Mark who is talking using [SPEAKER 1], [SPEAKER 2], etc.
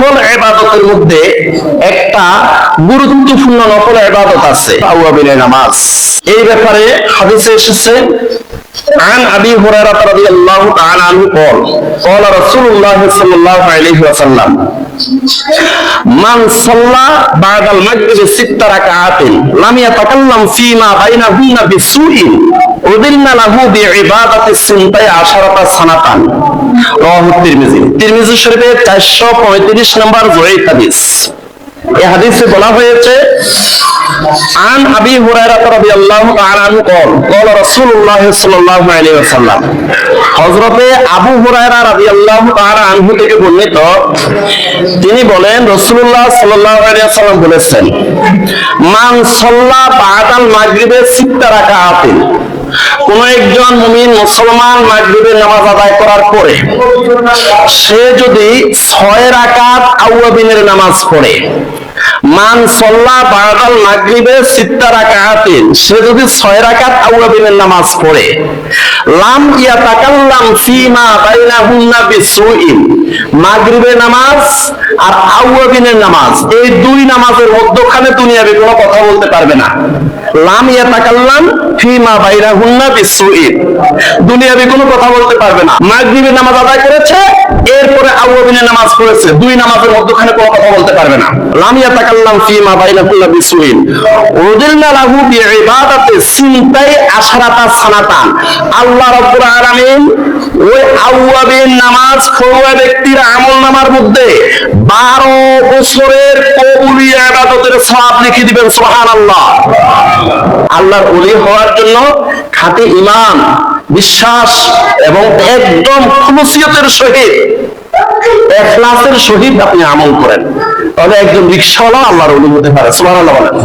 [SPEAKER 1] নফল ইবাদতের মধ্যে একটা গুরুত্বপূর্ণ নফল ইবাদত আছে আওয়াবিনের নামাজ। এই ব্যাপারে হাদিসে এসেছে عن أبي هريرة رضي الله تعالى عنه قال قال رسول الله صلى الله عليه وسلم من صلى بعد المغرب 6 ركعات لم يتكلم فيما بينهن بسوء أذن له بعبادة 12 سنة رواه الترمذي। তিরমিজি শরীফে 435 নম্বর জয়ীফ হাদিস। এই হাদিসে বলা হয়েছে عن أبي هريرة رضي الله تعالى عنه قال قال رسول الله صلى الله عليه وسلم হযরত আবু হুরায়রা রাদিয়াল্লাহু তাআলা আনহু থেকে বর্ণিত, তিনি বলেন রাসূলুল্লাহ সাল্লাল্লাহু আলাইহি ওয়াসাল্লাম বলেছেন, মান সাল্লা বাদাল মাগরিবে 6 রাকাআতিন, কোন একজন মুমিন মুসলমান মাগরিবের নামাজ আদায় করার পরে সে যদি 6 রাকাত আওয়াবিনের নামাজ পড়ে, মান সাল্লা বাদাল মাগরিবে 6 রাকাআতিন, সে যদি 6 রাকাত আওয়াবিনের নামাজ পড়ে, লাম ইয়াতাকাল্লাম ফিমা বাইনাহুন্না বিসুইন, মাগরিবের নামাজ আর আওয়াবিনের নামাজ এই দুই নামাজের মধ্যখানে দুনিয়াবি কোনো কথা বলতে পারবে না। লাম ইয়াতাকাল্লাম ফিমা বাইনাহুন্না বিসুইন, দুনিয়াবি কোনো কথা বলতে পারবে না। মাগরিবের নামাজ আদায় করেছে, এরপরে আওয়াবিনের নামাজ পড়েছে, দুই নামাজের মধ্যখানে কোনো কথা বলতে পারবে না। লাম ইয়াতাকাল্লাম ফিমা বাইনাহুন্না বিসুইন উযিল্লা লাহু বিইবাদাতি 12 সানাতান, আল্লাহ রাব্বুল আলামিন ওই আওয়াবিন নামাজ পড়ুয়া ব্যক্তির আমলনামার মধ্যে 12 বছরের কবুলি ইবাদতের সওয়াব লিখে দিবেন। সুবহানাল্লাহ। আল্লাহর ওলি হওয়ার জন্য খাঁটি ঈমান, বিশ্বাস এবং একদম খুলুসিয়তের সহিত, ইখলাসের সহিত আপনি আমল করেন, তাহলে একজন রিকশাওয়ালা আল্লাহর ওলি হতে পারে। সুবহানাল্লাহ বলেন।